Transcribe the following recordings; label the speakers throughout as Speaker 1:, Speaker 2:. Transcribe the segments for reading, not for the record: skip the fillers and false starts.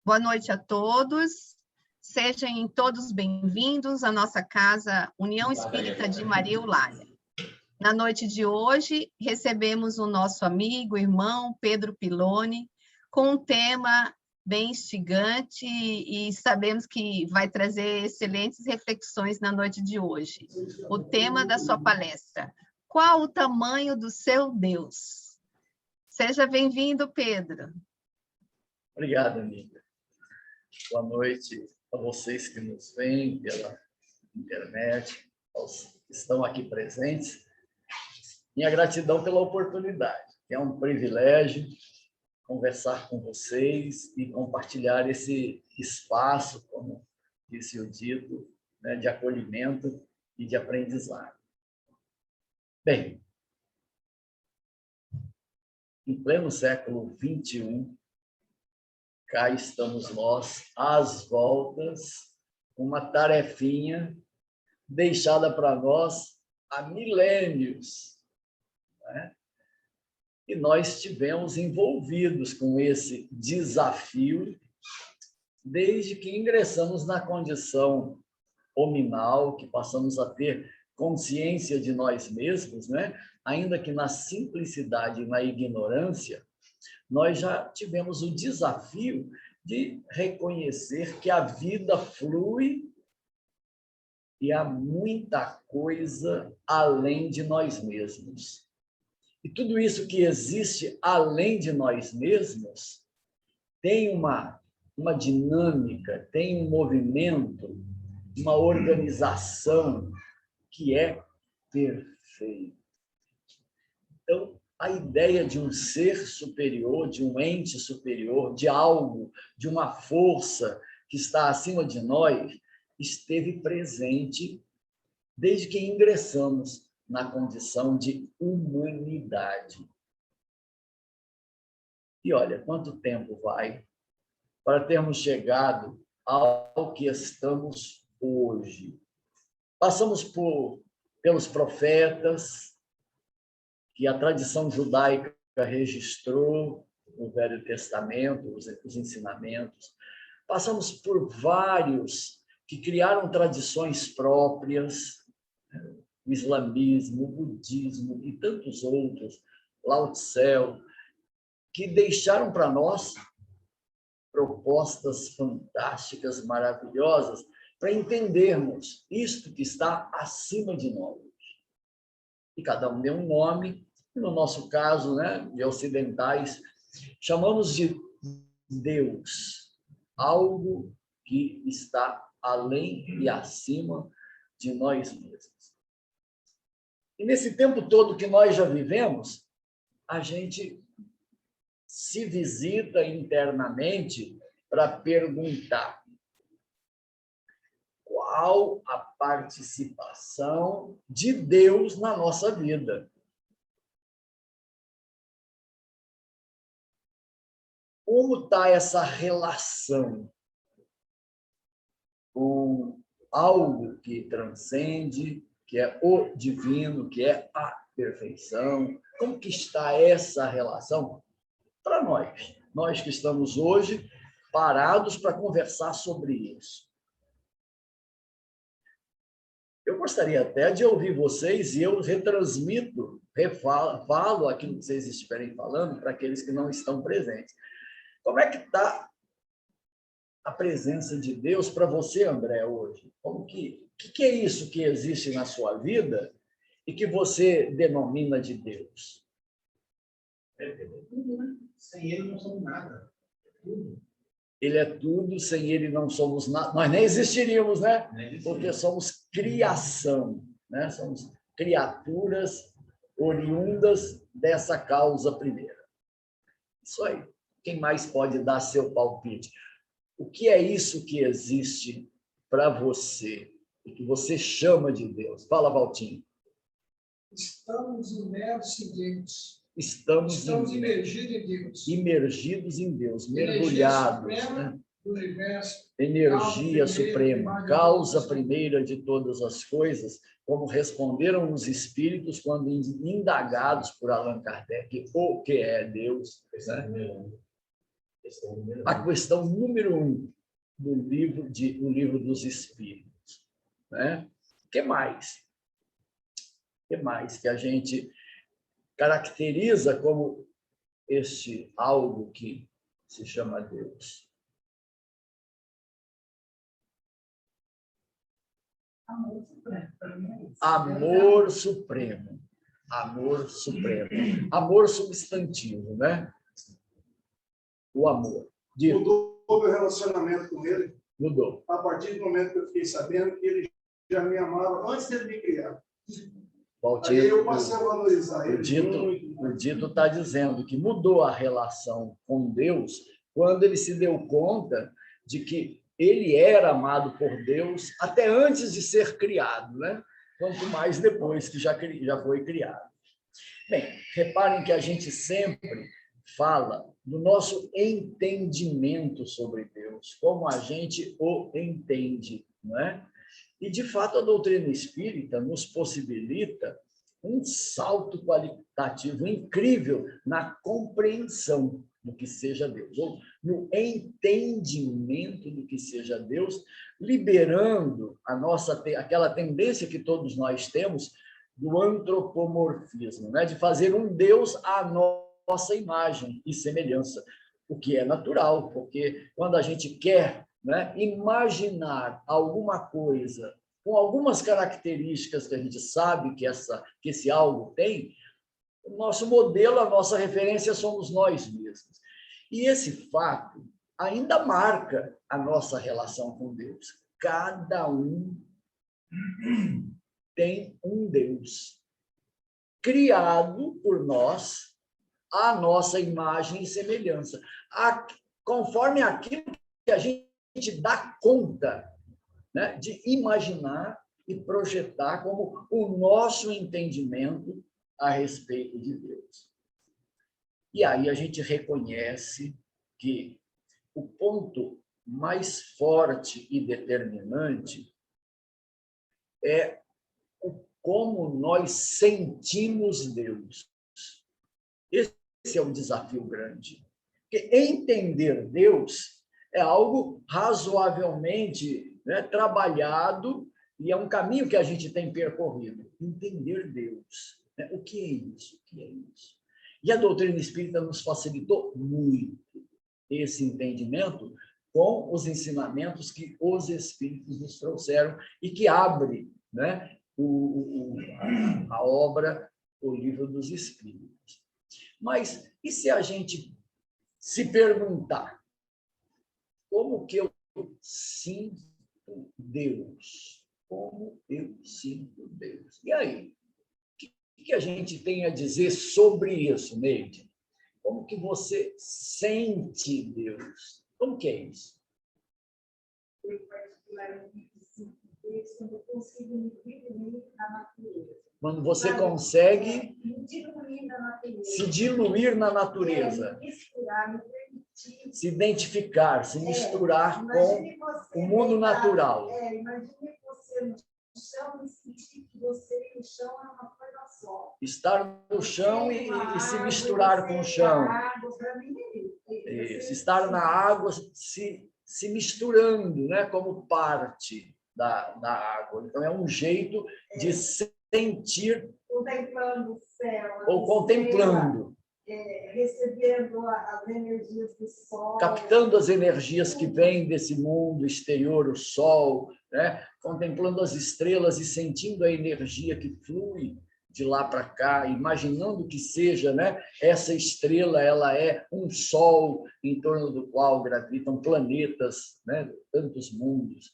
Speaker 1: Boa noite a todos. Sejam todos bem-vindos à nossa casa União Espírita de Maria Eulália. Na noite de hoje, recebemos o nosso amigo, irmão Pedro Piloni, com um tema bem instigante e sabemos que vai trazer excelentes reflexões na noite de hoje. O tema da sua palestra: qual o tamanho do seu Deus? Seja bem-vindo, Pedro.
Speaker 2: Obrigado, amiga. Boa noite a vocês que nos veem pela internet, aos que estão aqui presentes. Minha gratidão pela oportunidade. É um privilégio conversar com vocês e compartilhar esse espaço, como disse o dito, né, de acolhimento e de aprendizado. Bem, em pleno século XXI, cá estamos nós, às voltas, uma tarefinha deixada para nós há milênios, né? E nós estivemos envolvidos com esse desafio desde que ingressamos na condição hominal, que passamos a ter consciência de nós mesmos, né? Ainda que na simplicidade e na ignorância, nós já tivemos o desafio de reconhecer que a vida flui e há muita coisa além de nós mesmos. E tudo isso que existe além de nós mesmos tem uma dinâmica, tem um movimento, uma organização que é perfeita. Então, a ideia de um ser superior, de um ente superior, de algo, de uma força que está acima de nós, esteve presente desde que ingressamos na condição de humanidade. E olha, quanto tempo vai para termos chegado ao que estamos hoje. Passamos pelos profetas, que a tradição judaica registrou no Velho Testamento, os ensinamentos. Passamos por vários que criaram tradições próprias, o islamismo, o budismo e tantos outros, Lao Tse, que deixaram para nós propostas fantásticas, maravilhosas, para entendermos isto que está acima de nós. E cada um deu um nome, e no nosso caso, né, de ocidentais, chamamos de Deus, algo que está além e acima de nós mesmos. E nesse tempo todo que nós já vivemos, a gente se visita internamente para perguntar qual a participação de Deus na nossa vida. Como está essa relação com algo que transcende, que é o divino, que é a perfeição? Como que está essa relação para nós que estamos hoje parados para conversar sobre isso? Eu gostaria até de ouvir vocês e eu retransmito, falo aquilo que vocês estiverem falando para aqueles que não estão presentes. Como é que está a presença de Deus para você, André, hoje? O que é isso que existe na sua vida e que você denomina de Deus?
Speaker 3: É tudo, né? Sem ele não somos nada. Tudo.
Speaker 2: Ele é tudo, sem ele não somos nada. Nós nem existiríamos, né? Porque somos criação, né? Somos criaturas oriundas dessa causa primeira. Isso aí. Quem mais pode dar seu palpite? O que é isso que existe para você e que você chama de Deus? Fala, Valtinho.
Speaker 3: Estamos imersos em Deus.
Speaker 2: Estamos
Speaker 3: imergidos em Deus.
Speaker 2: Imergidos em Deus, mergulhados.
Speaker 3: Energia suprema,
Speaker 2: né?
Speaker 4: do universo,
Speaker 2: energia suprema, causa primeira de todas as coisas, como responderam os espíritos quando indagados por Allan Kardec, o que é Deus, né? A questão número 1 do livro dos Espíritos, né? O que mais? O que mais que a gente caracteriza como este algo que se chama Deus?
Speaker 5: Amor supremo, para mim é isso.
Speaker 2: Amor supremo. Amor supremo. Amor substantivo, né? O amor. Dito.
Speaker 6: Mudou o meu relacionamento com ele.
Speaker 2: Mudou.
Speaker 6: A partir do momento que eu fiquei sabendo que ele já me amava antes dele me criar.
Speaker 2: Valtinho,
Speaker 6: aí eu passei a valorizar ele.
Speaker 2: O dito está dizendo que mudou a relação com Deus quando ele se deu conta de que ele era amado por Deus até antes de ser criado, né? Quanto mais depois que já foi criado. Bem, reparem que a gente sempre fala do nosso entendimento sobre Deus, como a gente o entende, não é? E, de fato, a doutrina espírita nos possibilita um salto qualitativo incrível na compreensão do que seja Deus, ou no entendimento do que seja Deus, liberando aquela tendência que todos nós temos do antropomorfismo, né? De fazer um Deus à nossa imagem e semelhança, o que é natural, porque quando a gente quer, né, imaginar alguma coisa com algumas características que a gente sabe que esse algo tem, o nosso modelo, a nossa referência somos nós mesmos. E esse fato ainda marca a nossa relação com Deus. Cada um tem um Deus criado por nós, à nossa imagem e semelhança, conforme aquilo que a gente dá conta, né, de imaginar e projetar como o nosso entendimento a respeito de Deus. E aí a gente reconhece que o ponto mais forte e determinante é como nós sentimos Deus. Esse é um desafio grande. Porque entender Deus é algo razoavelmente, né, trabalhado, e é um caminho que a gente tem percorrido. Entender Deus. Né? O que é isso? O que é isso? E a doutrina espírita nos facilitou muito esse entendimento com os ensinamentos que os espíritos nos trouxeram e que abre, né, a obra, o Livro dos Espíritos. Mas e se a gente se perguntar como que eu sinto Deus? Como eu sinto Deus? E aí? O que a gente tem a dizer sobre isso, Neide? Como que você sente Deus? Como que é isso?
Speaker 5: Eu particularmente sinto Deus quando eu consigo me diluir na natureza.
Speaker 2: Quando você consegue
Speaker 5: me diluir na natureza.
Speaker 2: se diluir na natureza.
Speaker 5: Me misturar, me permitir.
Speaker 2: Se identificar, se misturar com o mundo natural.
Speaker 5: Imagine você no chão e sentir que você e o chão é uma coisa só.
Speaker 2: Estar no chão e se misturar com o chão. Isso, estar na água se misturando, né, como parte da água. Então, é um jeito de sentir.
Speaker 5: Contemplando o céu.
Speaker 2: Ou contemplando.
Speaker 5: Recebendo as energias do sol.
Speaker 2: Captando as energias que vêm desse mundo exterior, o sol, né? Contemplando as estrelas e sentindo a energia que flui de lá para cá, imaginando que seja, né, essa estrela, ela é um sol em torno do qual gravitam planetas, né, tantos mundos.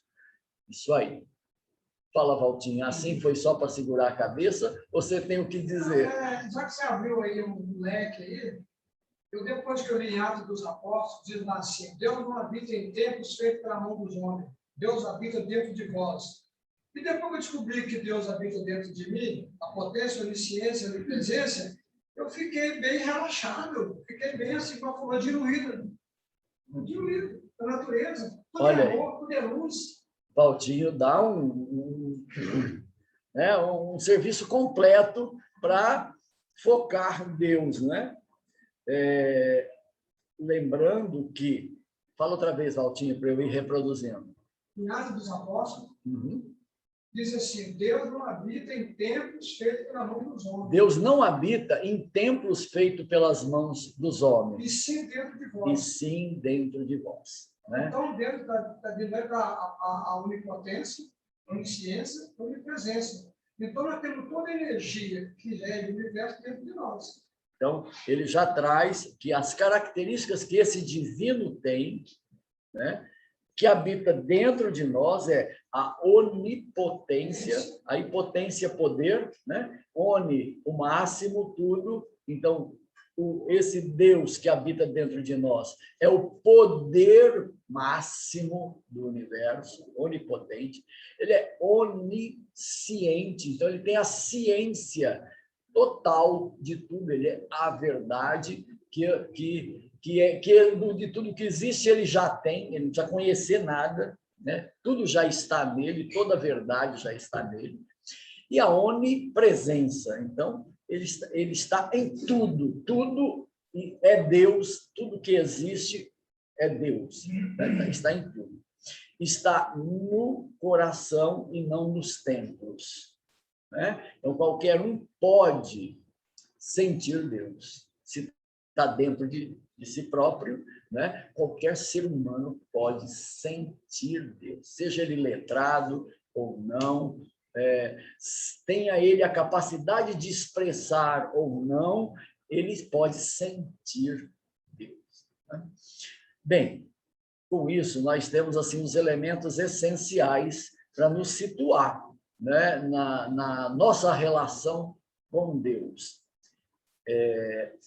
Speaker 2: Isso aí. Fala, Valtinho, assim foi só para segurar a cabeça? Você tem o que dizer?
Speaker 4: Já que você abriu aí um leque aí, depois que eu li em Atos dos Apóstolos, diz lá assim: Deus não habita em templos feitos pela mão dos homens. Deus habita dentro de vós. E depois que eu descobri que Deus habita dentro de mim, a potência, a onisciência, a onipresença, eu fiquei bem relaxado, fiquei bem assim, com a forma diluída Diluído da natureza. Tudo
Speaker 2: Olha
Speaker 4: é
Speaker 2: aí.
Speaker 4: amor, tudo é luz.
Speaker 2: Valtinho dá né, um serviço completo para focar Deus, né? Lembrando que... Fala outra vez, Valtinho, para eu ir reproduzindo.
Speaker 4: Em Atos dos Apóstolos,
Speaker 2: Uhum.
Speaker 4: diz assim: Deus não habita em templos feitos pela mão dos homens.
Speaker 2: Deus não habita em templos feitos pelas mãos dos homens,
Speaker 4: E sim dentro de
Speaker 2: e
Speaker 4: vós.
Speaker 2: sim dentro de vós. Né?
Speaker 4: Então, dentro da onipotência, onisciência, onipresença. Então, nós temos toda a energia que rege o universo dentro de nós.
Speaker 2: Então, ele já traz que as características que esse divino tem, né, que habita dentro de nós, é a onipotência, a hipotência, poder, né? Oni, o máximo, tudo. Então, esse Deus que habita dentro de nós é o poder máximo do universo, onipotente. Ele é onisciente, então ele tem a ciência total de tudo, ele é a verdade de tudo que existe, ele já tem, ele não precisa conhecer nada, né? Tudo já está nele, toda a verdade já está nele. E a onipresença, então, ele está em tudo, tudo é Deus, tudo que existe é Deus, né? Está em tudo. Está no coração e não nos templos. Né? Então, qualquer um pode sentir Deus. Se está dentro de si próprio, né? Qualquer ser humano pode sentir Deus, seja ele letrado ou não, tenha ele a capacidade de expressar ou não, ele pode sentir Deus. Né? Bem, com isso, nós temos assim os elementos essenciais para nos situar, né, na nossa relação com Deus.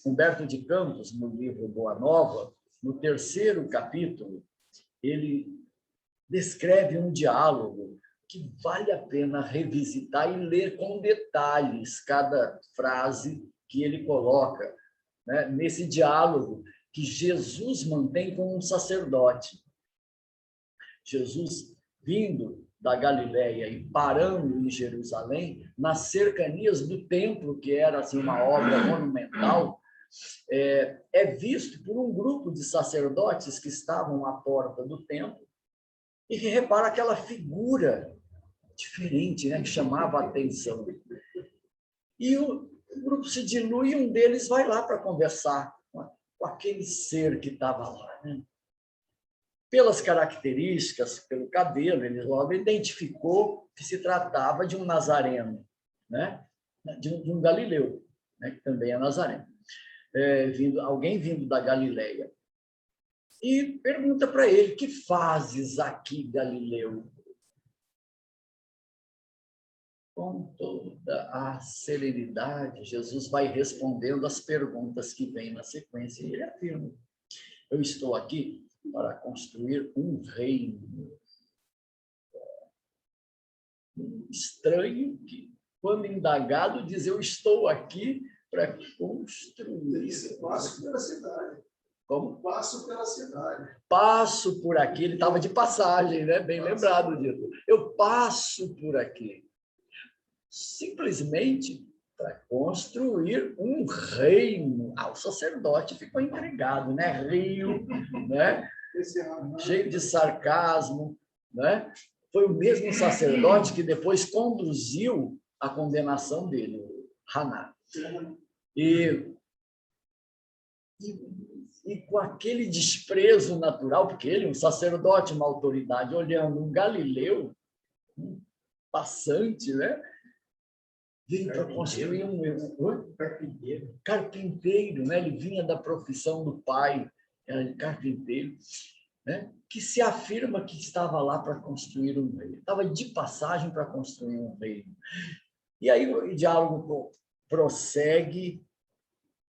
Speaker 2: Humberto de Campos, no livro Boa Nova, no 3º capítulo, ele descreve um diálogo que vale a pena revisitar e ler com detalhes cada frase que ele coloca, né, nesse diálogo que Jesus mantém com um sacerdote. Jesus vindo da Galileia e parando em Jerusalém, nas cercanias do templo, que era assim, uma obra monumental, é visto por um grupo de sacerdotes que estavam à porta do templo e que repara aquela figura diferente, né, que chamava a atenção. E o grupo se dilui e um deles vai lá para conversar com aquele ser que estava lá, né? Pelas características, pelo cabelo, ele logo identificou que se tratava de um nazareno, né? De um galileu, né? Que também é nazareno, alguém vindo da Galileia. E pergunta para ele: que fazes aqui, Galileu? Com toda a serenidade, Jesus vai respondendo as perguntas que vêm na sequência, e ele afirma: eu estou aqui para construir um reino. Estranho que, quando indagado, diz: eu estou aqui para construir.
Speaker 6: Passo pela cidade.
Speaker 2: Como?
Speaker 6: Passo pela cidade.
Speaker 2: Passo por aqui. Ele estava de passagem, né? Bem lembrado disso. Eu passo por aqui. Simplesmente para construir um reino. O sacerdote ficou intrigado, né? Riu, né? Cheio de sarcasmo, né? Foi o mesmo sacerdote que depois conduziu a condenação dele, Haná. E com aquele desprezo natural, porque ele, um sacerdote, uma autoridade, olhando um galileu, um passante, né? Veio para construir um carpinteiro, né? Ele vinha da profissão do pai, era de carpinteiro, né? Que se afirma que estava lá para construir um reino, estava de passagem para construir um reino. E aí o diálogo prossegue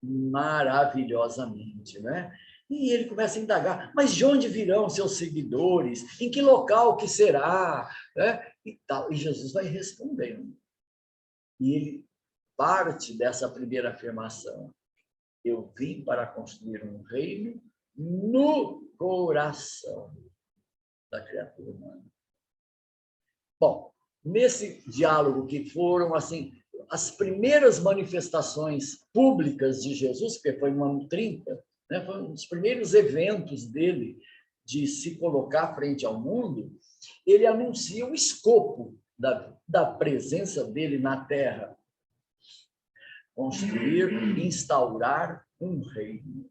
Speaker 2: maravilhosamente, né? E ele começa a indagar: mas de onde virão seus seguidores? Em que local que será? Né? E tal. E Jesus vai respondendo. E ele parte dessa primeira afirmação: eu vim para construir um reino no coração da criatura humana. Bom, nesse diálogo que foram assim as primeiras manifestações públicas de Jesus, porque foi no ano 30, né, foi um dos primeiros eventos dele de se colocar frente ao mundo, ele anuncia o escopo da presença dele na Terra. Construir, instaurar um reino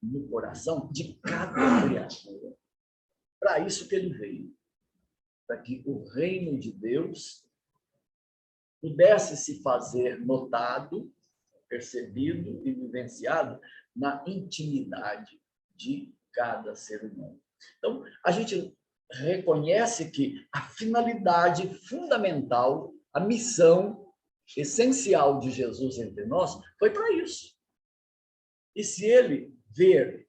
Speaker 2: no coração de cada criatura. Para isso que ele veio. Para que o reino de Deus pudesse se fazer notado, percebido e vivenciado na intimidade de cada ser humano. Então, a gente reconhece que a finalidade fundamental, a missão essencial de Jesus entre nós foi para isso. E se ele ver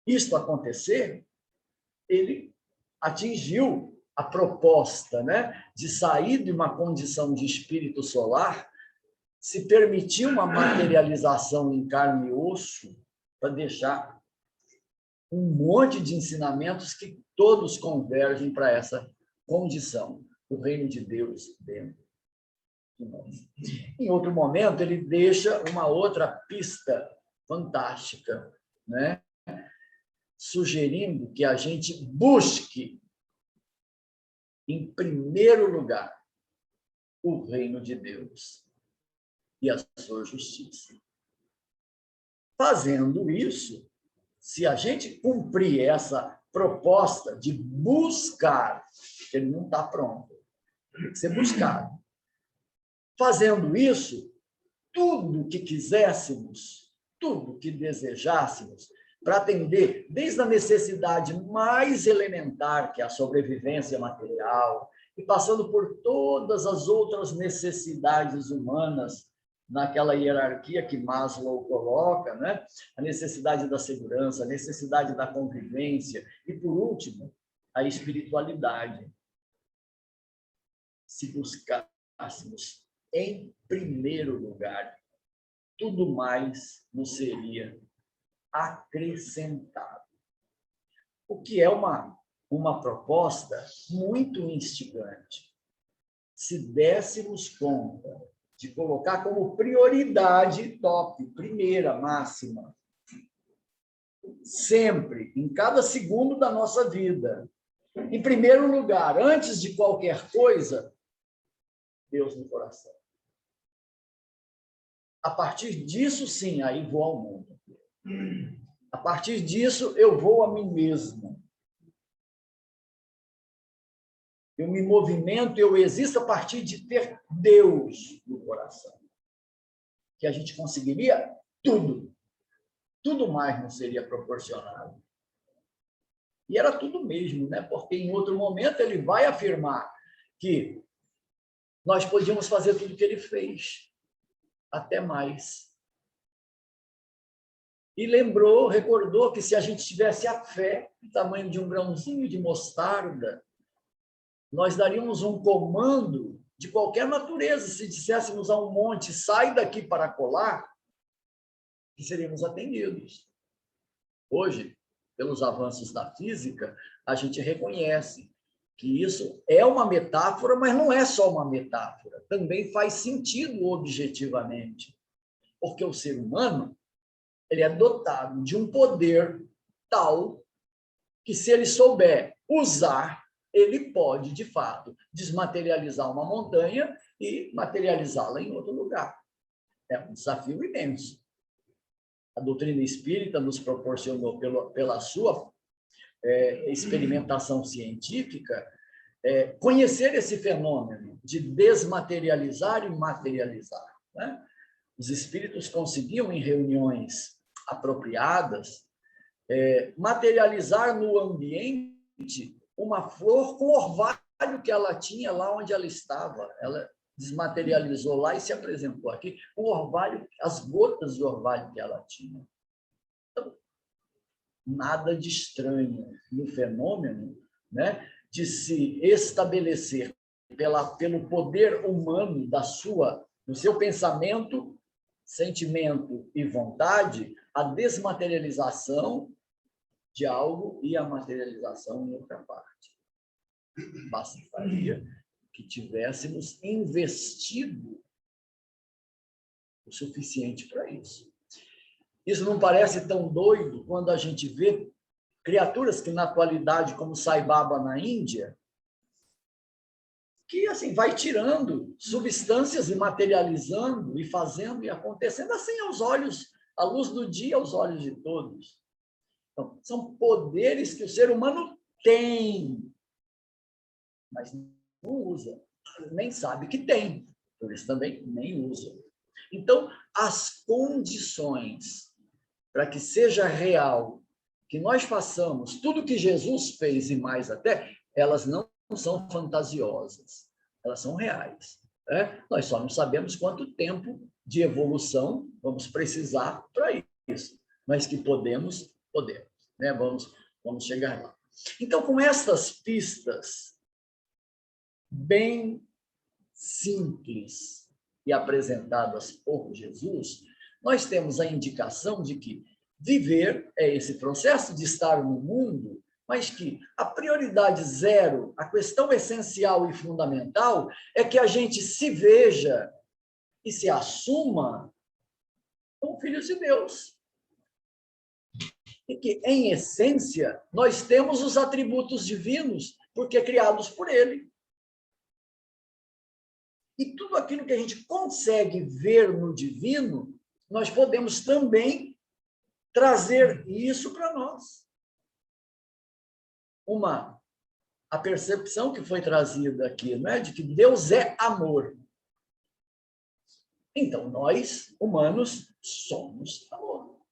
Speaker 2: isto acontecer, ele atingiu a proposta, né, de sair de uma condição de espírito solar, se permitir uma materialização em carne e osso, para deixar um monte de ensinamentos que todos convergem para essa condição, o reino de Deus dentro de nós. Em outro momento, ele deixa uma outra pista fantástica, né, sugerindo que a gente busque, em primeiro lugar, o reino de Deus e a sua justiça. Fazendo isso, se a gente cumprir essa proposta de buscar, que ele não está pronto, tem que ser buscado. Fazendo isso, tudo que quiséssemos, tudo que desejássemos, para atender desde a necessidade mais elementar, que é a sobrevivência material, e passando por todas as outras necessidades humanas, naquela hierarquia que Maslow coloca, né? A necessidade da segurança, a necessidade da convivência, e, por último, a espiritualidade. Se buscássemos em primeiro lugar, tudo mais nos seria acrescentado. O que é uma proposta muito instigante. Se dessemos conta de colocar como prioridade top, primeira, máxima, sempre, em cada segundo da nossa vida, em primeiro lugar, antes de qualquer coisa, Deus no coração. A partir disso, sim, aí vou ao mundo. A partir disso, eu vou a mim mesmo. Eu me movimento, eu existo a partir de ter Deus no coração. Que a gente conseguiria tudo. Tudo mais não seria proporcionado. E era tudo mesmo, né? Porque em outro momento ele vai afirmar que nós podíamos fazer tudo o que ele fez. Até mais. E recordou que se a gente tivesse a fé do tamanho de um grãozinho de mostarda, nós daríamos um comando de qualquer natureza. Se disséssemos a um monte, sai daqui para colar, que seríamos atendidos. Hoje, pelos avanços da física, a gente reconhece que isso é uma metáfora, mas não é só uma metáfora. Também faz sentido objetivamente. Porque o ser humano, ele é dotado de um poder tal que, se ele souber usar, ele pode, de fato, desmaterializar uma montanha e materializá-la em outro lugar. É um desafio imenso. A doutrina espírita nos proporcionou, pela sua experimentação científica, conhecer esse fenômeno de desmaterializar e materializar, né? Os espíritos conseguiam, em reuniões apropriadas, materializar no ambiente uma flor com orvalho que ela tinha lá onde ela estava. Ela desmaterializou lá e se apresentou aqui com orvalho, as gotas de orvalho que ela tinha. Então, nada de estranho no fenômeno, né, de se estabelecer pelo poder humano do seu pensamento, sentimento e vontade, a desmaterialização de algo e a materialização em outra parte. Bastaria que tivéssemos investido o suficiente para isso. Isso não parece tão doido quando a gente vê criaturas que, na atualidade, como Sai Baba na Índia, que assim vai tirando substâncias e materializando e fazendo e acontecendo assim aos olhos, à luz do dia, aos olhos de todos. Então, são poderes que o ser humano tem, mas não usa, nem sabe que tem, por isso também nem usa. Então, as condições para que seja real, que nós façamos tudo que Jesus fez e mais até, elas não são fantasiosas, elas são reais. Né? Nós só não sabemos quanto tempo de evolução vamos precisar para isso, mas que podemos. Né? Vamos chegar lá. Então, com essas pistas bem simples e apresentadas por Jesus, nós temos a indicação de que viver é esse processo de estar no mundo, mas que a prioridade zero, a questão essencial e fundamental é que a gente se veja e se assuma como filhos de Deus. E que, em essência, nós temos os atributos divinos, porque criados por Ele. E tudo aquilo que a gente consegue ver no divino, nós podemos também trazer isso para nós. A percepção que foi trazida aqui, não é? De que Deus é amor. Então, nós, humanos, somos amor.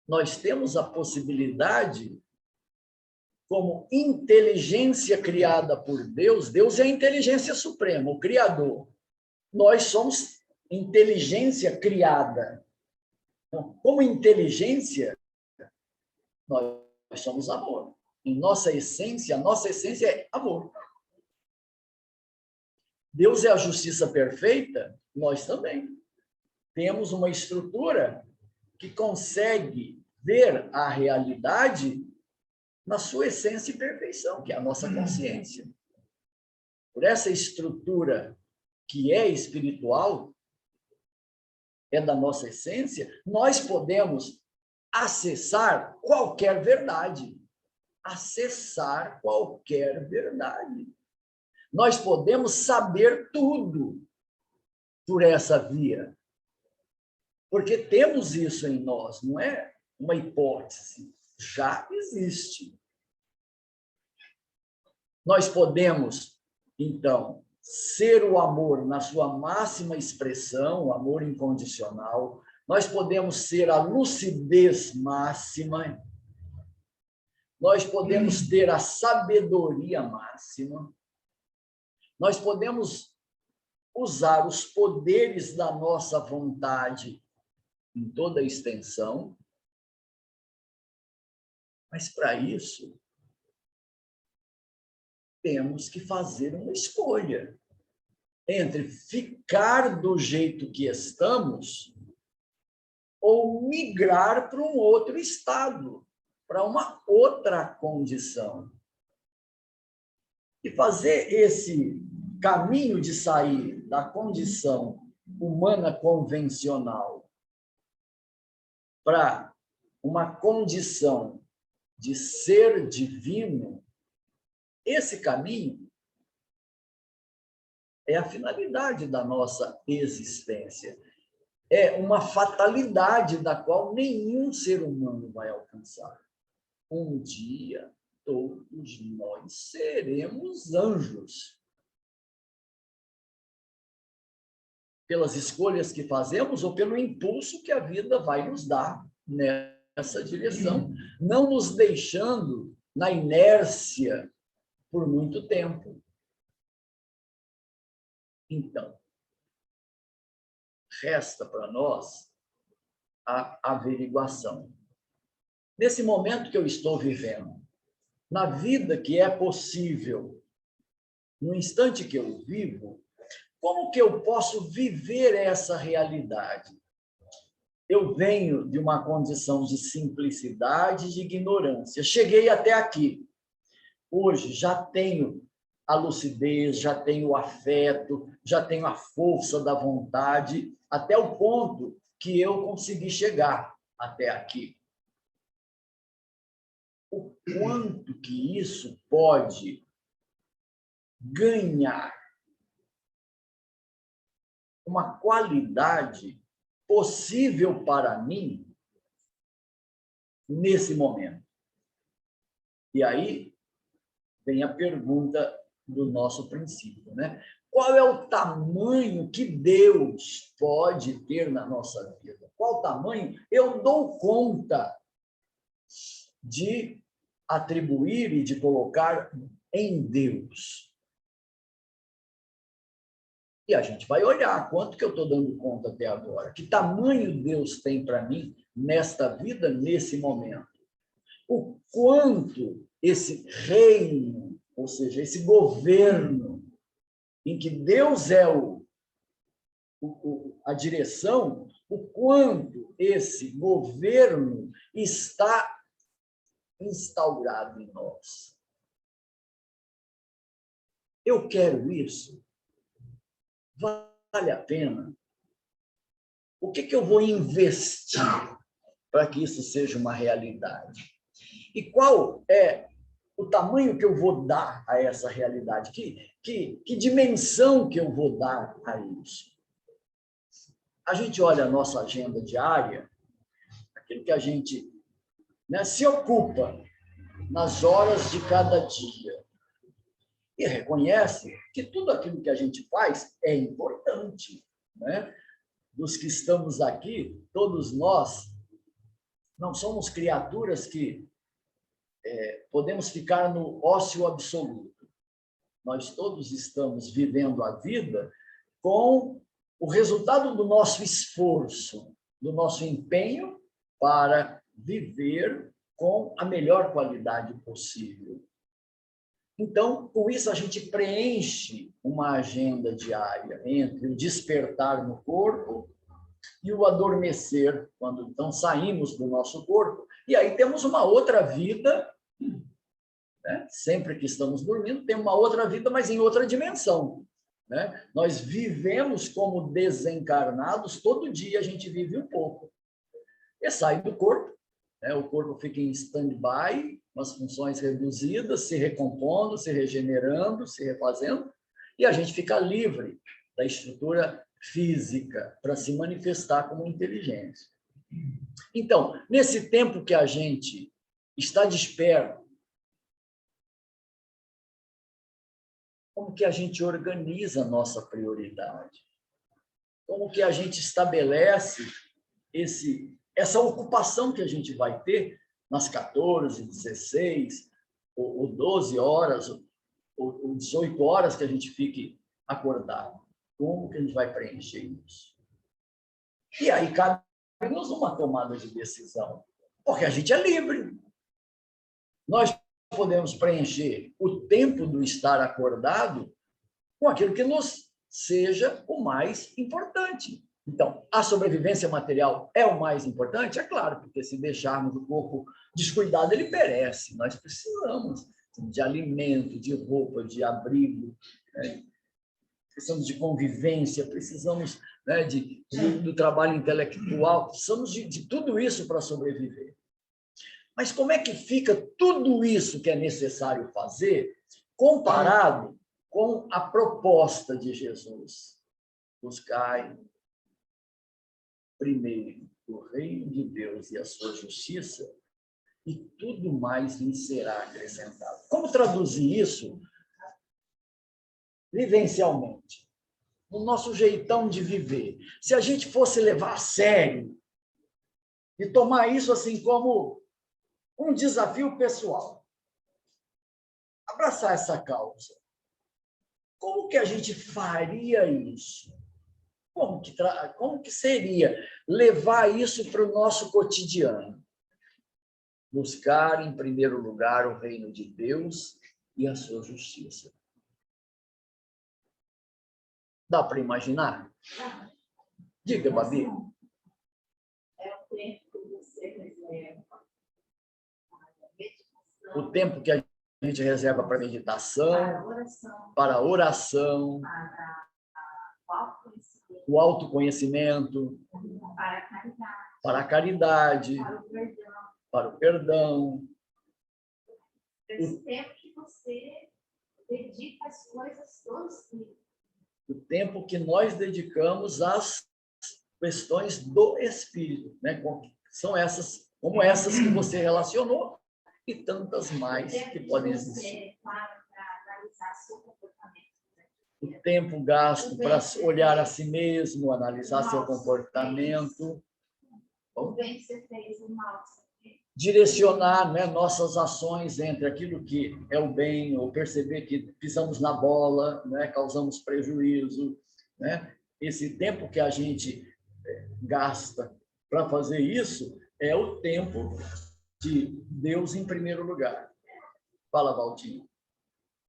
Speaker 2: Nós temos a possibilidade, como inteligência criada por Deus, Deus é a inteligência suprema, o Criador. Nós somos inteligência criada. Então, como inteligência, nós somos amor. Em nossa essência é amor. Deus é a justiça perfeita, nós também. Temos uma estrutura que consegue ver a realidade na sua essência e perfeição, que é a nossa consciência. Por essa estrutura que é espiritual, é da nossa essência, nós podemos acessar qualquer verdade. Acessar qualquer verdade. Nós podemos saber tudo por essa via. Porque temos isso em nós, não é uma hipótese. Já existe. Nós podemos, então, ser o amor na sua máxima expressão, o amor incondicional. Nós podemos ser a lucidez máxima. Nós podemos ter a sabedoria máxima. Nós podemos usar os poderes da nossa vontade em toda a extensão. Mas, para isso, temos que fazer uma escolha entre ficar do jeito que estamos ou migrar para um outro estado, para uma outra condição. E fazer esse caminho de sair da condição humana convencional para uma condição de ser divino, esse caminho é a finalidade da nossa existência. É uma fatalidade da qual nenhum ser humano vai alcançar. Um dia, todos nós seremos anjos. Pelas escolhas que fazemos ou pelo impulso que a vida vai nos dar nessa direção, não nos deixando na inércia por muito tempo. Então, resta para nós a averiguação. Nesse momento que eu estou vivendo, na vida que é possível, no instante que eu vivo, como que eu posso viver essa realidade? eu venho de uma condição de simplicidade e de ignorância. Cheguei até aqui. Hoje já tenho a lucidez, já tenho o afeto, já tenho a força da vontade, até o ponto que eu consegui chegar até aqui. O quanto que isso pode ganhar uma qualidade possível para mim nesse momento. E aí vem a pergunta do nosso princípio, né? Qual é o tamanho que Deus pode ter na nossa vida? Qual tamanho eu dou conta de atribuir e de colocar em Deus? E a gente vai olhar quanto que eu estou dando conta até agora. Que tamanho Deus tem para mim nesta vida, nesse momento. O quanto esse reino, ou seja, esse governo, em que Deus é a direção, o quanto esse governo está instaurado em nós. Eu quero isso? Vale a pena? O que eu vou investir para que isso seja uma realidade? E qual é o tamanho que eu vou dar a essa realidade? Que dimensão que eu vou dar a isso? A gente olha a nossa agenda diária, aquilo que a gente, né, se ocupa nas horas de cada dia e reconhece que tudo aquilo que a gente faz é importante, né? Dos que estamos aqui, todos nós não somos criaturas que podemos ficar no ócio absoluto. Nós todos estamos vivendo a vida com o resultado do nosso esforço, do nosso empenho para viver com a melhor qualidade possível. Então, com isso, a gente preenche uma agenda diária entre o despertar no corpo e o adormecer, quando então saímos do nosso corpo. E aí temos uma outra vida, né? Sempre que estamos dormindo, tem uma outra vida, mas em outra dimensão, né? Nós vivemos como desencarnados, todo dia a gente vive um pouco. E sai do corpo, né? O corpo fica em stand-by, umas funções reduzidas, se recompondo, se regenerando, se refazendo, e a gente fica livre da estrutura física para se manifestar como inteligência. Então, nesse tempo que a gente está desperto, como que a gente organiza a nossa prioridade? Como que a gente estabelece essa ocupação que a gente vai ter nas 14, 16, ou 12 horas, ou 18 horas que a gente fique acordado? Como que a gente vai preencher isso? E aí cabe-nos uma tomada de decisão, porque a gente é livre. Nós podemos preencher o tempo do estar acordado com aquilo que nos seja o mais importante. Então, a sobrevivência material é o mais importante? É claro, porque se deixarmos o corpo descuidado, ele perece. Nós precisamos de alimento, de roupa, de abrigo, né? Precisamos de convivência, precisamos, né, do trabalho intelectual, precisamos de tudo isso para sobreviver. Mas como é que fica tudo isso que é necessário fazer comparado com a proposta de Jesus? Buscai primeiro o reino de Deus e a sua justiça, e tudo mais lhe será acrescentado. Como traduzir isso vivencialmente? No nosso jeitão de viver. Se a gente fosse levar a sério e tomar isso assim como um desafio pessoal, abraçar essa causa, como que a gente faria isso? Como que seria levar isso para o nosso cotidiano? Buscar, em primeiro lugar, o reino de Deus e a sua justiça. Dá para imaginar? Diga, Babi. o tempo que a gente reserva para meditação, para oração, o autoconhecimento, para a caridade, para o perdão.
Speaker 5: Esse tempo que você dedica às coisas do Espírito.
Speaker 2: O tempo que nós dedicamos às questões do Espírito, né? São essas, como essas que você relacionou, e tantas mais que podem existir. O tempo gasto para olhar a si mesmo, analisar seu comportamento. Bom, direcionar, né, nossas ações entre aquilo que é o bem, ou perceber que pisamos na bola, né, causamos prejuízo, né? Esse tempo que a gente gasta para fazer isso é o tempo de Deus em primeiro lugar. Fala, Valtinho.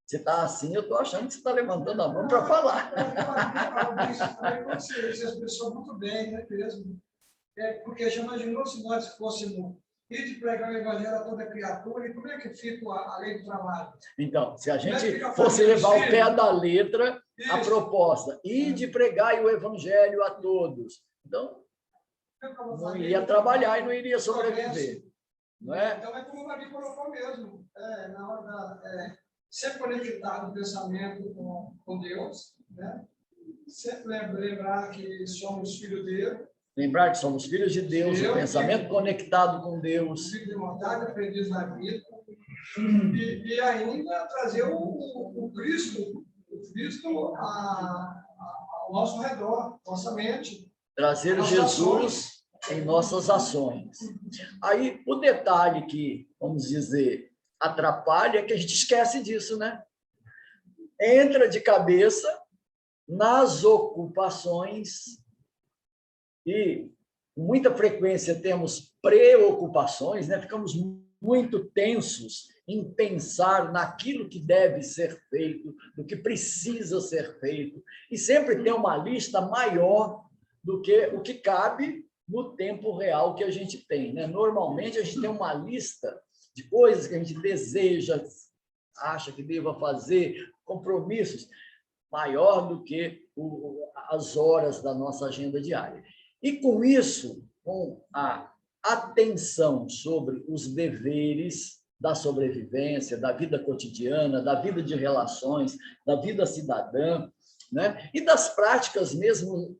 Speaker 2: Você está assim, eu estou achando que você está levantando a mão para falar.
Speaker 4: Você expressou muito bem, né, mesmo? Porque já imaginou se nós fôssemos ir de pregar o evangelho a toda criatura, e como é que fica a lei do trabalho?
Speaker 2: Então, se a gente fosse levar ao pé da letra a proposta, ir de pregar o evangelho a todos, então não ia trabalhar e não iria sobreviver. Não é?
Speaker 4: Então, é como o Maria colocou mesmo, na hora ser conectado no pensamento com Deus, né? Sempre lembrar que somos filhos dele.
Speaker 2: Lembrar que somos filhos de Deus, o pensamento conectado com Deus.
Speaker 4: Filho de vontade, aprendiz na vida. E ainda trazer o Cristo ao nosso redor, nossa mente.
Speaker 2: Trazer Jesus em nossas ações. Aí, o detalhe que, vamos dizer, atrapalha é que a gente esquece disso, né? Entra de cabeça nas ocupações e, com muita frequência, temos preocupações, né? Ficamos muito tensos em pensar naquilo que deve ser feito, do que precisa ser feito, e sempre tem uma lista maior do que o que cabe no tempo real que a gente tem, né? Normalmente, a gente tem uma lista de coisas que a gente deseja, acha que deva fazer, compromissos, maior do que as horas da nossa agenda diária. E com isso, com a atenção sobre os deveres da sobrevivência, da vida cotidiana, da vida de relações, da vida cidadã, né? E das práticas mesmo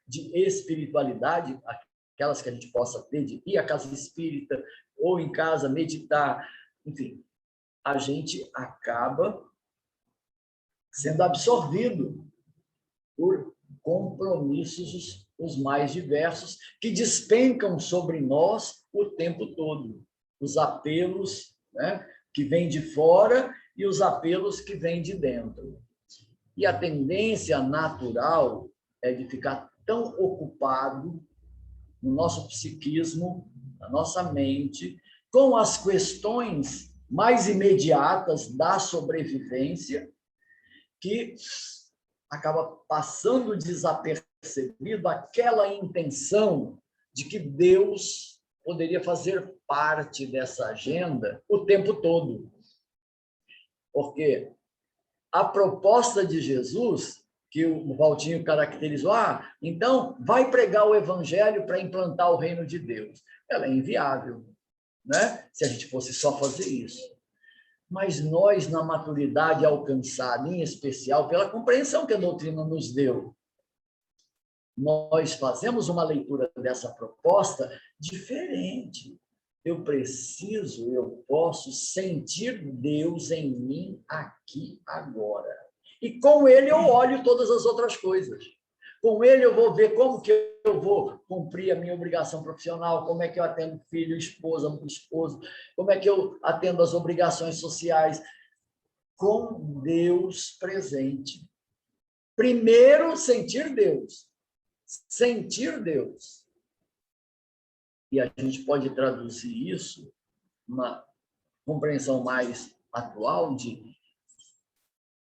Speaker 2: de espiritualidade, aquelas que a gente possa ter, de ir à casa espírita, ou em casa meditar, enfim, a gente acaba sendo absorvido por compromissos os mais diversos que despencam sobre nós o tempo todo. Os apelos, né, que vêm de fora e os apelos que vêm de dentro. E a tendência natural é de ficar tão ocupado no nosso psiquismo, na nossa mente, com as questões mais imediatas da sobrevivência, que acaba passando desapercebido aquela intenção de que Deus poderia fazer parte dessa agenda o tempo todo. Porque a proposta de Jesus, que o Valtinho caracterizou, então vai pregar o evangelho para implantar o reino de Deus. Ela é inviável, né? Se a gente fosse só fazer isso. Mas nós, na maturidade alcançada, em especial pela compreensão que a doutrina nos deu, nós fazemos uma leitura dessa proposta diferente. Eu posso sentir Deus em mim aqui, agora. E com Ele eu olho todas as outras coisas. Com Ele eu vou ver como que eu vou cumprir a minha obrigação profissional, como é que eu atendo filho, esposa, esposo, como é que eu atendo as obrigações sociais, com Deus presente. Primeiro, sentir Deus. Sentir Deus. E a gente pode traduzir isso numa compreensão mais atual de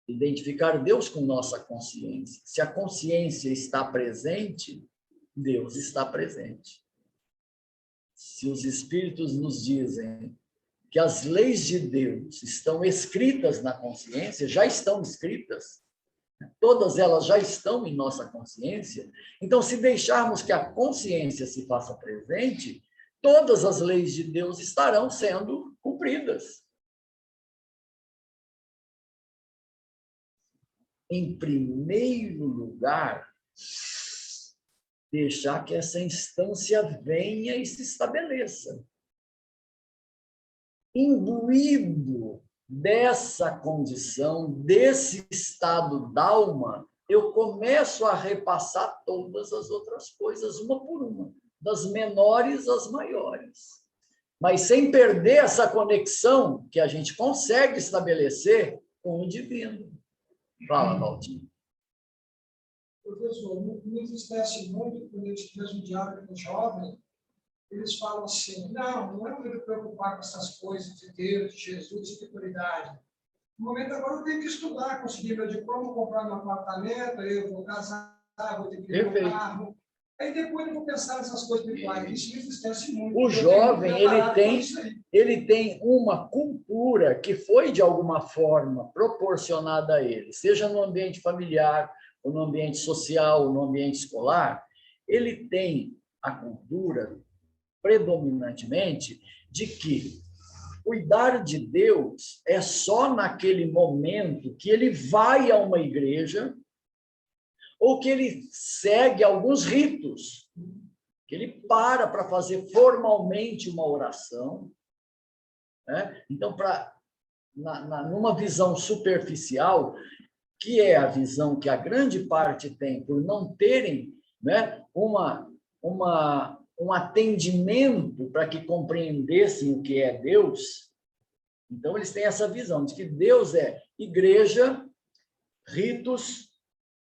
Speaker 2: identificar Deus com nossa consciência. Se a consciência está presente, Deus está presente. Se os espíritos nos dizem que as leis de Deus estão escritas na consciência, já estão escritas, todas elas já estão em nossa consciência. Então, se deixarmos que a consciência se faça presente, todas as leis de Deus estarão sendo cumpridas. Em primeiro lugar, deixar que essa instância venha e se estabeleça. Imbuído dessa condição, desse estado d'alma, eu começo a repassar todas as outras coisas, uma por uma, das menores às maiores. Mas sem perder essa conexão que a gente consegue estabelecer com o divino. Fala, Valtinho.
Speaker 4: Professor, me entristece muito quando a gente fez um diálogo com jovem, eles falam assim, não é para me preocupar com essas coisas de Deus, de Jesus, de espiritualidade. No momento agora eu tenho que estudar, conseguir meu diploma, comprar meu apartamento, eu vou casar, vou ter que ter um carro. Aí depois eu vou pensar nessas coisas espirituais. Isso me entristece muito.
Speaker 2: O jovem, ele tem uma cultura que foi, de alguma forma, proporcionada a ele, seja no ambiente familiar, ou no ambiente social, ou no ambiente escolar, ele tem a cultura, predominantemente, de que cuidar de Deus é só naquele momento que ele vai a uma igreja ou que ele segue alguns ritos, que ele para fazer formalmente uma oração, né? Então, numa visão superficial, que é a visão que a grande parte tem por não terem, né, um atendimento para que compreendessem o que é Deus, então eles têm essa visão de que Deus é igreja, ritos,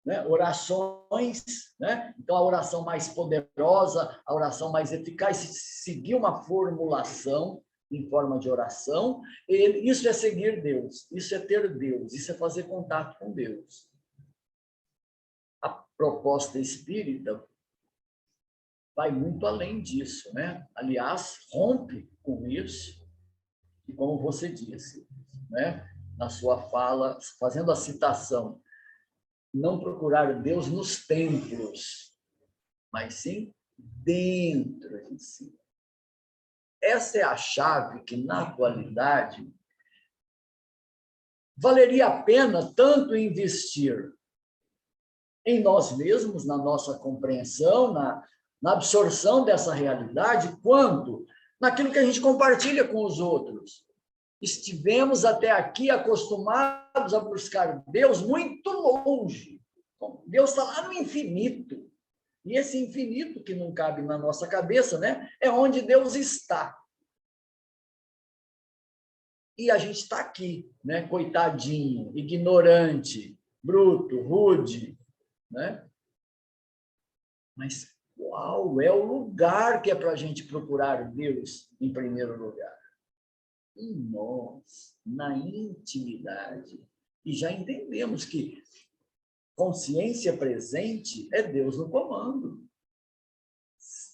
Speaker 2: né, orações, né? Então a oração mais poderosa, a oração mais eficaz, se seguir uma formulação em forma de oração, isso é seguir Deus, isso é ter Deus, isso é fazer contato com Deus. A proposta espírita vai muito além disso, né? Aliás, rompe com isso, e como você disse, né, na sua fala, fazendo a citação, não procurar Deus nos templos, mas sim dentro de si. Essa é a chave que, na atualidade, valeria a pena tanto investir em nós mesmos, na nossa compreensão, na absorção dessa realidade, quanto naquilo que a gente compartilha com os outros. Estivemos até aqui acostumados a buscar Deus muito longe. Deus está lá no infinito. E esse infinito que não cabe na nossa cabeça, né, é onde Deus está. E a gente está aqui, né, coitadinho, ignorante, bruto, rude, né? Mas qual é o lugar que é para a gente procurar Deus em primeiro lugar? Em nós, na intimidade. E já entendemos que consciência presente é Deus no comando.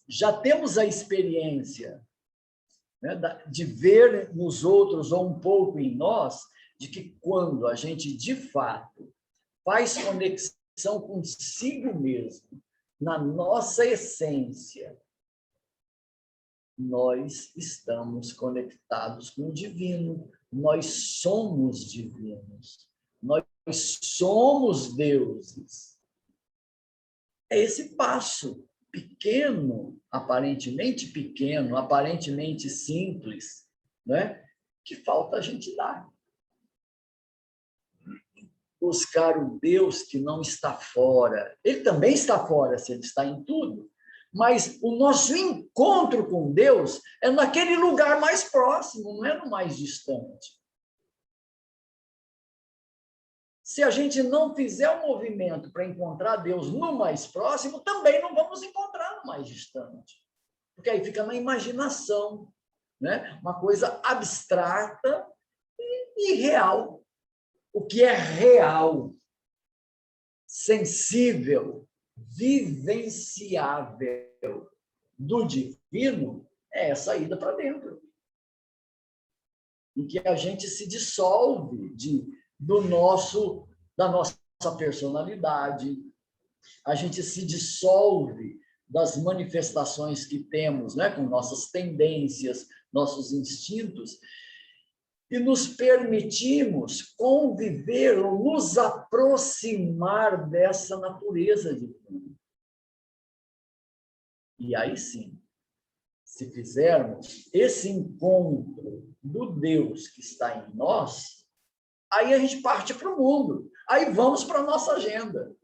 Speaker 2: Já temos a experiência, né, de ver nos outros ou um pouco em nós, de que quando a gente, de fato, faz conexão consigo mesmo, na nossa essência, nós estamos conectados com o divino, nós somos divinos, nós somos deuses. É esse passo pequeno, aparentemente simples, né, que falta a gente dar. Buscar o Deus que não está fora. Ele também está fora, se ele está em tudo. Mas o nosso encontro com Deus é naquele lugar mais próximo, não é no mais distante. Se a gente não fizer um movimento para encontrar Deus no mais próximo, também não vamos encontrar no mais distante. Porque aí fica na imaginação, né? Uma coisa abstrata e irreal. O que é real, sensível, vivenciável do divino é a saída para dentro. em que a gente se dissolve da nossa personalidade, a gente se dissolve das manifestações que temos, né, com nossas tendências, nossos instintos, e nos permitimos conviver ou nos aproximar dessa natureza divina. E aí sim, se fizermos esse encontro do Deus que está em nós, aí a gente parte para o mundo, aí vamos para a nossa agenda.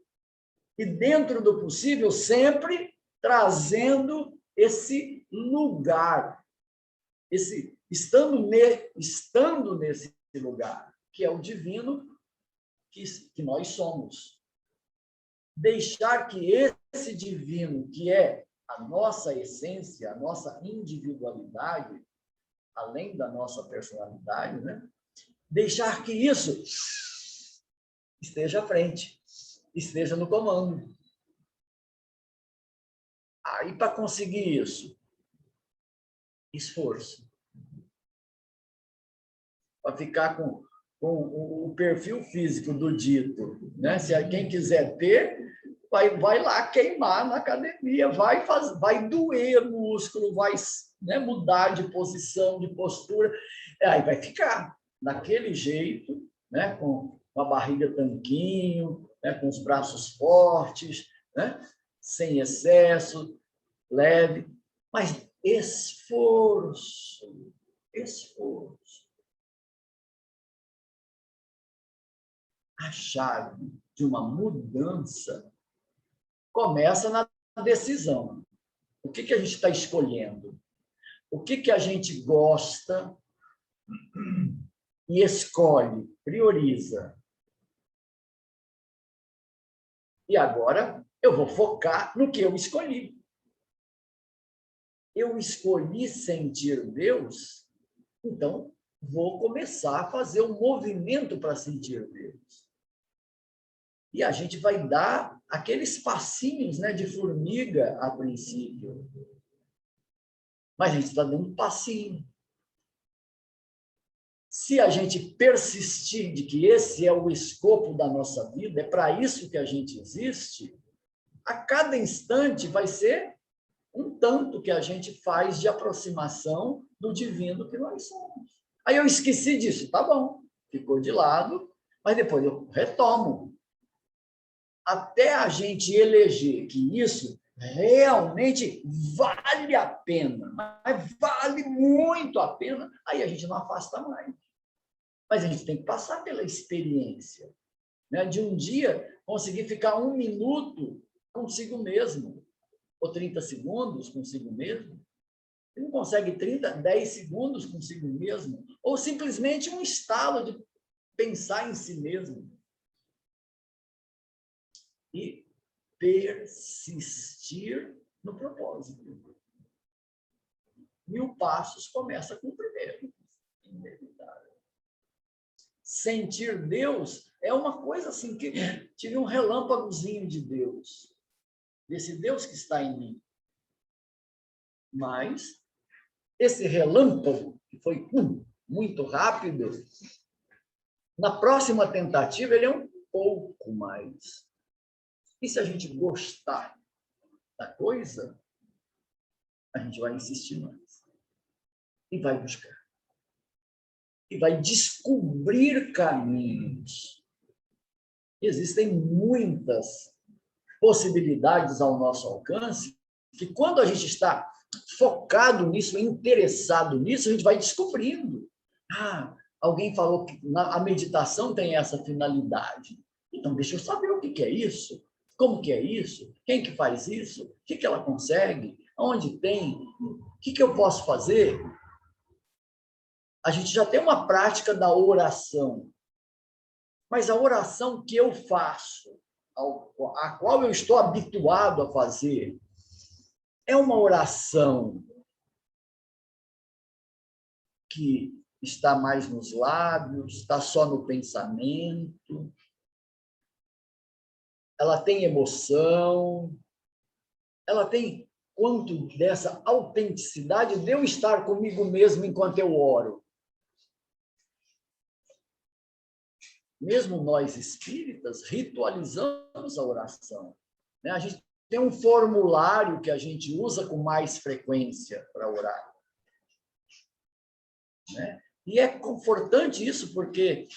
Speaker 2: E dentro do possível, sempre trazendo esse lugar, estando nesse lugar, que é o divino que nós somos. Deixar que esse divino, que é a nossa essência, a nossa individualidade, além da nossa personalidade, né? Deixar que isso esteja à frente, esteja no comando. Aí, para conseguir isso, esforço. Para ficar com o perfil físico do dito, né? Se quem quiser ter, vai lá queimar na academia, vai doer o músculo, vai, né, mudar de posição, de postura, aí vai ficar daquele jeito, né, com a barriga tanquinho, né, com os braços fortes, né, sem excesso, leve, mas esforço. A chave de uma mudança começa na decisão. O que a gente está escolhendo? O que a gente gosta e escolhe, prioriza. E agora eu vou focar no que eu escolhi. Eu escolhi sentir Deus, então vou começar a fazer um movimento para sentir Deus. E a gente vai dar aqueles passinhos, né, de formiga a princípio. Mas a gente está dando um passinho. Se a gente persistir de que esse é o escopo da nossa vida, é para isso que a gente existe, a cada instante vai ser um tanto que a gente faz de aproximação do divino que nós somos. Aí eu esqueci disso, tá bom, ficou de lado, mas depois eu retomo. Até a gente eleger que isso realmente vale a pena, mas vale muito a pena, aí a gente não afasta mais. Mas a gente tem que passar pela experiência, né, de um dia conseguir ficar 1 minuto consigo mesmo, ou 30 segundos consigo mesmo. Você não consegue 10 segundos consigo mesmo, ou simplesmente um estalo de pensar em si mesmo. E persistir no propósito. 1000 passos começa com o primeiro. Inevitável. Sentir Deus é uma coisa assim que tive um relâmpagozinho de Deus, desse Deus que está em mim. Mas esse relâmpago, que foi muito rápido, na próxima tentativa ele é um pouco mais. E se a gente gostar da coisa, a gente vai insistir mais. E vai buscar. E vai descobrir caminhos. Existem muitas possibilidades ao nosso alcance, que quando a gente está focado nisso, interessado nisso, a gente vai descobrindo. Alguém falou que a meditação tem essa finalidade. Então, deixa eu saber o que é isso. Como que é isso? Quem que faz isso? O que ela consegue? Onde tem? O que eu posso fazer? A gente já tem uma prática da oração. Mas a oração que eu faço, a qual eu estou habituado a fazer, é uma oração que está mais nos lábios, está só no pensamento. Ela tem emoção, ela tem quanto dessa autenticidade de eu estar comigo mesmo enquanto eu oro. mesmo nós espíritas, ritualizamos a oração. Né? A gente tem um formulário que a gente usa com mais frequência para orar. Né? E é confortante isso, porque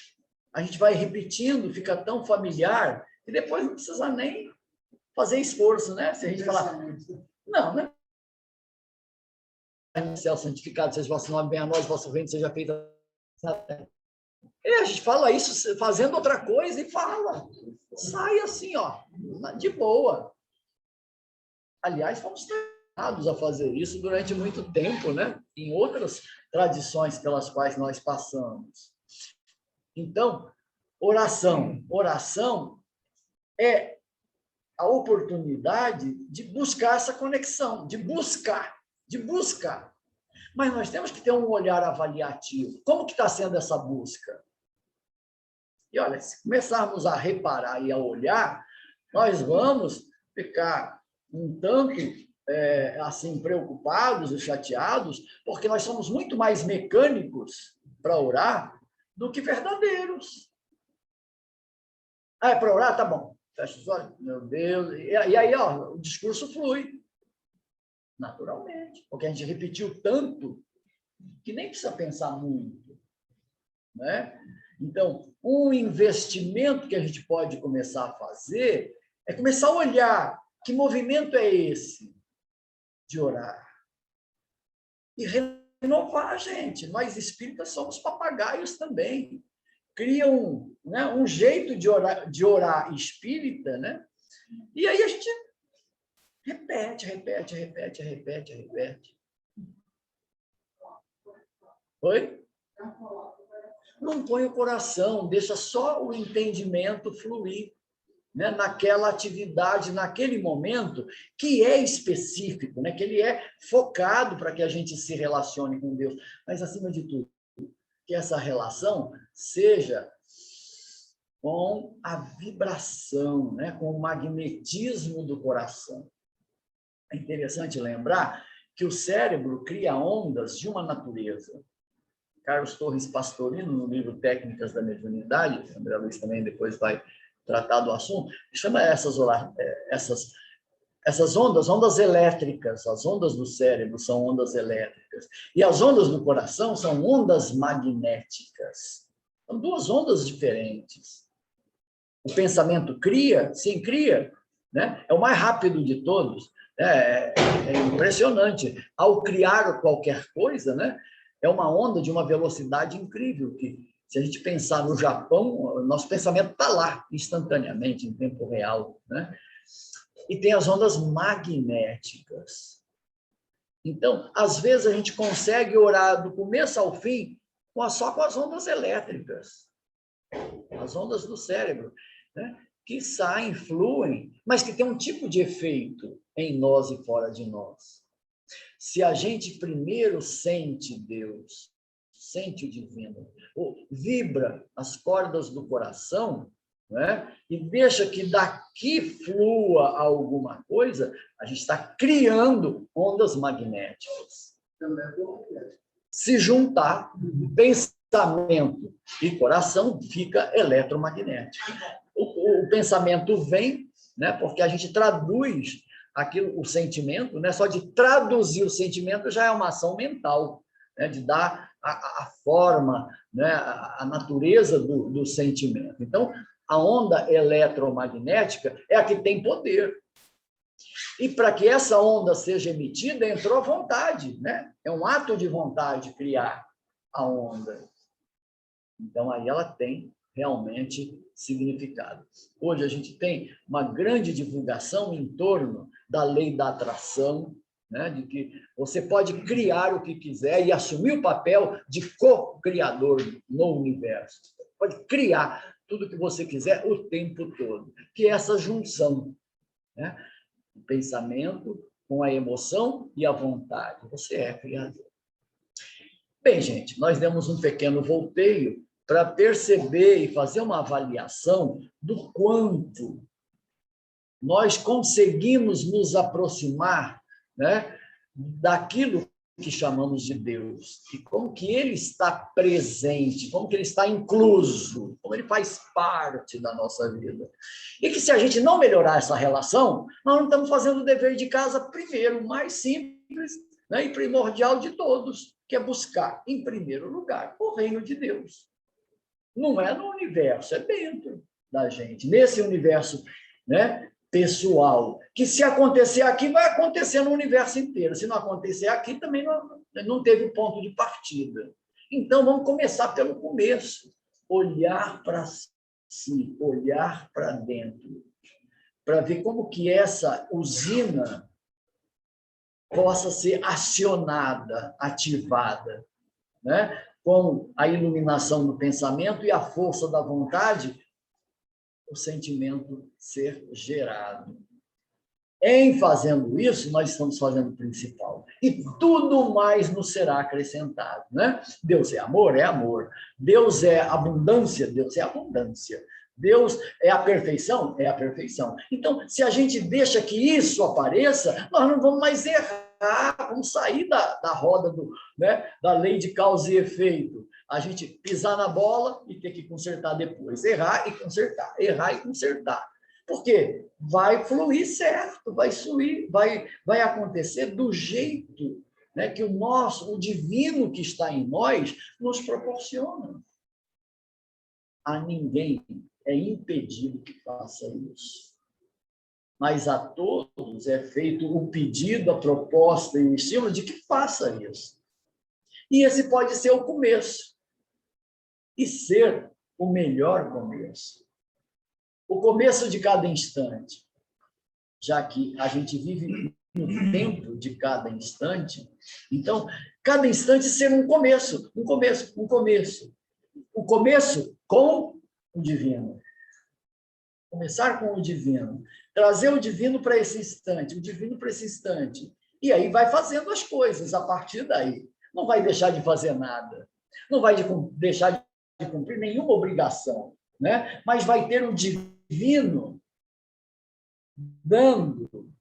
Speaker 2: a gente vai repetindo, fica tão familiar, e depois não precisa nem fazer esforço, né? Se a gente falar, não, né? Céu santificado seja o vosso nome, venha a nós, vosso reino seja feito. E a gente fala isso fazendo outra coisa e fala. Sai assim, ó, de boa. Aliás, fomos treinados a fazer isso durante muito tempo, né? Em outras tradições pelas quais nós passamos. Então, oração. Oração é a oportunidade de buscar essa conexão, de buscar. Mas nós temos que ter um olhar avaliativo. Como que está sendo essa busca? E olha, se começarmos a reparar e a olhar, nós vamos ficar um tanto assim preocupados e chateados, porque nós somos muito mais mecânicos para orar do que verdadeiros. Ah, é para orar? Tá bom. Fecha os olhos. Meu Deus. E aí, ó, o discurso flui. Naturalmente. Porque a gente repetiu tanto que nem precisa pensar muito. Né? Então, um investimento que a gente pode começar a fazer é começar a olhar que movimento é esse de orar. E renovar, gente. Nós espíritas somos papagaios também. Cria um jeito de orar espírita, né? E aí a gente repete. Oi? Não põe o coração, deixa só o entendimento fluir, né? Naquela atividade, naquele momento que é específico, né? Que ele é focado para que a gente se relacione com Deus. Mas, acima de tudo, que essa relação seja com a vibração, né? Com o magnetismo do coração. É interessante lembrar que o cérebro cria ondas de uma natureza. Carlos Torres Pastorino, no livro Técnicas da Mediunidade, André Luiz também depois vai tratar do assunto, chama essas ondas elétricas. As ondas do cérebro são ondas elétricas. E as ondas do coração são ondas magnéticas. São duas ondas diferentes. O pensamento cria, sim, cria, né? É o mais rápido de todos. É impressionante. Ao criar qualquer coisa, né? É uma onda de uma velocidade incrível, que se a gente pensar no Japão, nosso pensamento está lá, instantaneamente, em tempo real, né? E tem as ondas magnéticas. Então, às vezes, a gente consegue orar do começo ao fim só com as ondas elétricas, as ondas do cérebro, né? Que saem, fluem, mas que tem um tipo de efeito em nós e fora de nós. Se a gente primeiro sente Deus, sente o divino, ou vibra as cordas do coração, né? E deixa que daqui flua alguma coisa, a gente está criando ondas magnéticas. Se juntar pensamento e coração, fica eletromagnético. O pensamento vem, né? Porque a gente traduz aquilo, o sentimento, né? Só de traduzir o sentimento já é uma ação mental, né? De dar a forma, né? A natureza do sentimento. Então, a onda eletromagnética é a que tem poder. E para que essa onda seja emitida, entrou a vontade, né? É um ato de vontade criar a onda. Então, aí ela tem realmente significado. Hoje a gente tem uma grande divulgação em torno da lei da atração, né? De que você pode criar o que quiser e assumir o papel de co-criador no universo. Pode criar tudo que você quiser o tempo todo, que é essa junção, né? O pensamento com a emoção e a vontade. Você é criador. Bem, gente, nós demos um pequeno volteio para perceber e fazer uma avaliação do quanto nós conseguimos nos aproximar, né, daquilo que chamamos de Deus, e como que ele está presente, como que ele está incluso, como ele faz parte da nossa vida. E que se a gente não melhorar essa relação, nós não estamos fazendo o dever de casa primeiro, mais simples, né, e primordial de todos, que é buscar, em primeiro lugar, o reino de Deus. Não é no universo, é dentro da gente, nesse universo, né, pessoal, que se acontecer aqui, vai acontecer no universo inteiro. Se não acontecer aqui, também não teve ponto de partida. Então, vamos começar pelo começo. Olhar para si, olhar para dentro, para ver como que essa usina possa ser acionada, ativada, né? Com a iluminação do pensamento e a força da vontade, o sentimento ser gerado. Em fazendo isso, nós estamos fazendo o principal. E tudo mais nos será acrescentado, né? Deus é amor? É amor. Deus é abundância? Deus é abundância. Deus é a perfeição? É a perfeição. Então, se a gente deixa que isso apareça, nós não vamos mais errar, vamos sair da roda né, da lei de causa e efeito. A gente pisar na bola e ter que consertar depois. Errar e consertar, errar e consertar. Por quê? Vai fluir certo, vai fluir, vai acontecer do jeito, né, que o divino que está em nós, nos proporciona. A ninguém é impedido que faça isso. Mas a todos é feito o pedido, a proposta e o estímulo de que faça isso. E esse pode ser o começo. E ser o melhor começo. O começo de cada instante. Já que a gente vive no tempo de cada instante, então, cada instante ser um começo, um começo, um começo. O começo com o divino. Começar com o divino. Trazer o divino para esse instante, o divino para esse instante. E aí vai fazendo as coisas a partir daí. Não vai deixar de fazer nada. Não vai deixar de cumprir nenhuma obrigação, né? Mas vai ter o divino dando,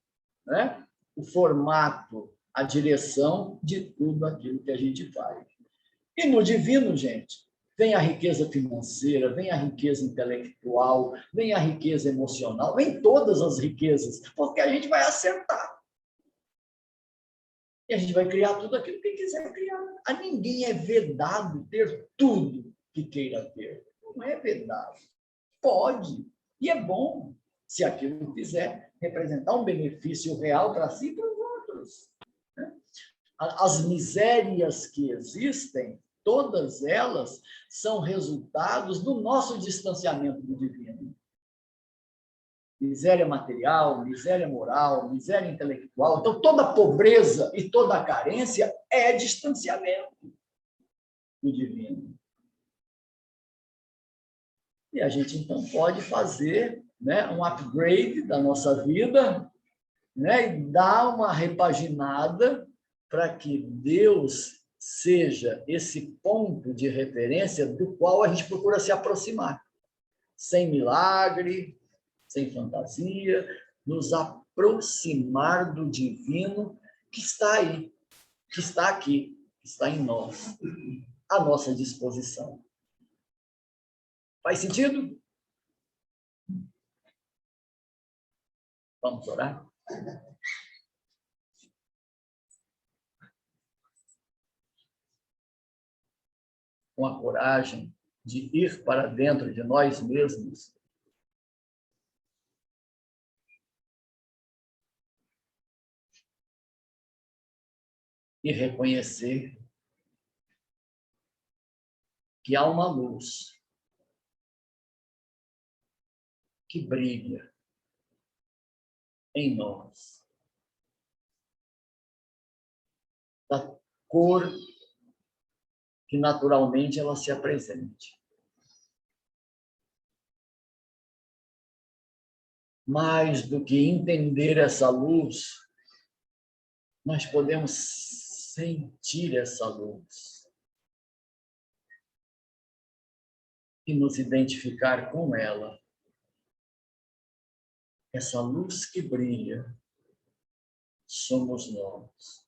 Speaker 2: né, o formato, a direção de tudo aquilo que a gente faz. E no divino, gente, vem a riqueza financeira, vem a riqueza intelectual, vem a riqueza emocional, vem todas as riquezas, porque a gente vai acertar. E a gente vai criar tudo aquilo que quiser criar. A ninguém é vedado ter tudo que queira ter. Não é vedado. Pode. E é bom, se aquilo quiser representar um benefício real para si e para os outros. As misérias que existem, todas elas são resultados do nosso distanciamento do divino. Miséria material, miséria moral, miséria intelectual. Então, toda pobreza e toda carência é distanciamento do divino. E a gente, então, pode fazer, né, um upgrade da nossa vida, né, e dar uma repaginada para que Deus seja esse ponto de referência do qual a gente procura se aproximar. Sem milagre, sem fantasia, nos aproximar do divino que está aí, que está aqui, que está em nós, à nossa disposição. Faz sentido? Vamos orar? Com a coragem de ir para dentro de nós mesmos, e reconhecer que há uma luz que brilha em nós, da cor que naturalmente ela se apresente. Mais do que entender essa luz, nós podemos sentir essa luz e nos identificar com ela. Essa luz que brilha somos nós.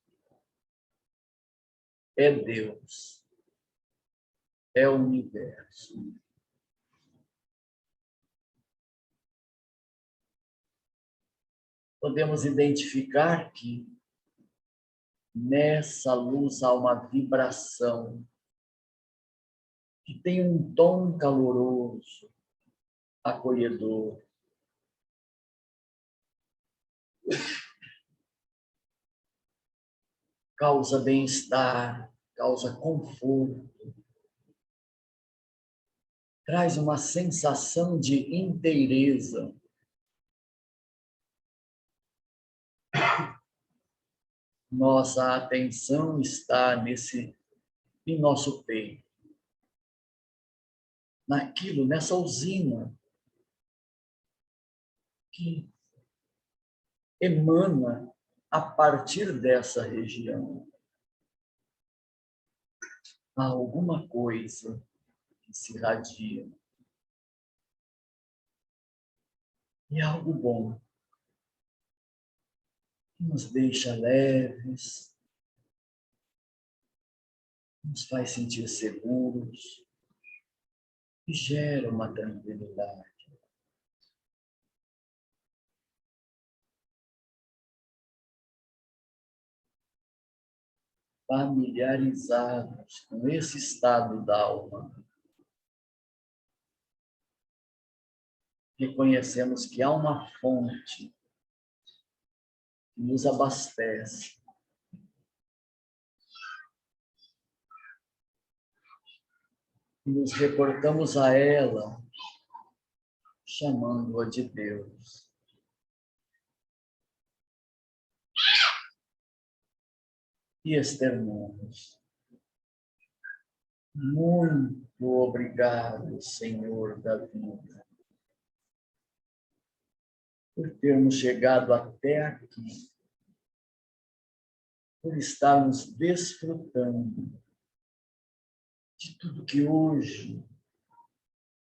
Speaker 2: é Deus, é o universo. Podemos identificar que nessa luz há uma vibração que tem um tom caloroso, acolhedor. Causa bem-estar, causa conforto. Traz uma sensação de inteireza. Nossa atenção está em nosso peito, nessa usina que emana a partir dessa região. Há alguma coisa que se irradia. E algo bom, que nos deixa leves, nos faz sentir seguros e gera uma tranquilidade. Familiarizados com esse estado da alma, reconhecemos que há uma fonte que nos abastece. E nos reportamos a ela, chamando-a de Deus. E externamos. Muito obrigado, Senhor da vida, por termos chegado até aqui, por estarmos desfrutando de tudo que hoje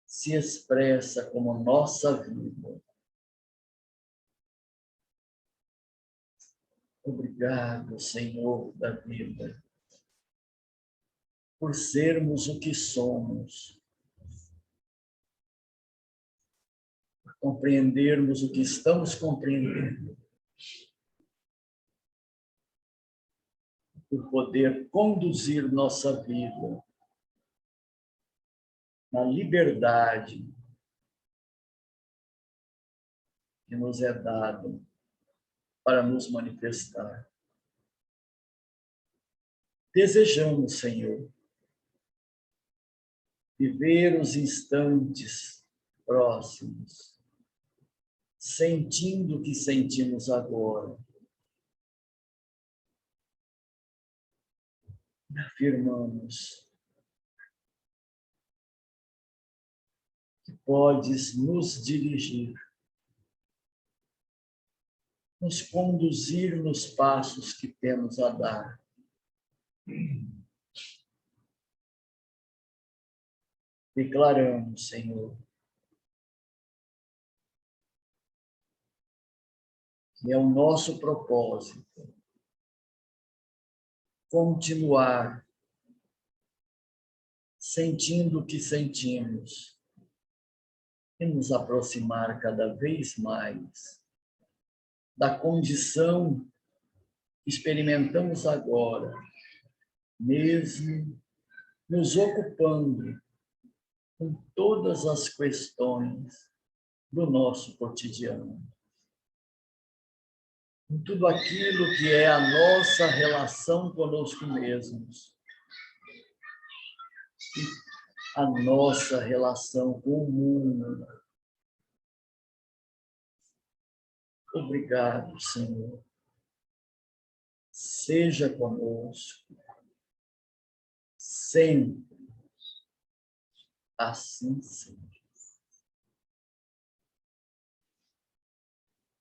Speaker 2: se expressa como nossa vida. Obrigado, Senhor da vida, por sermos o que somos, por compreendermos o que estamos compreendendo, por poder conduzir nossa vida na liberdade que nos é dada para nos manifestar. Desejamos, Senhor, viver os instantes próximos, sentindo o que sentimos agora. E afirmamos que podes nos dirigir, nos conduzir nos passos que temos a dar. Declaramos, Senhor, que é o nosso propósito continuar sentindo o que sentimos e nos aproximar cada vez mais da condição que experimentamos agora, mesmo nos ocupando com todas as questões do nosso cotidiano. Com tudo aquilo que é a nossa relação conosco mesmos. E a nossa relação com o mundo. Obrigado, Senhor. Seja conosco, sempre. Assim seja.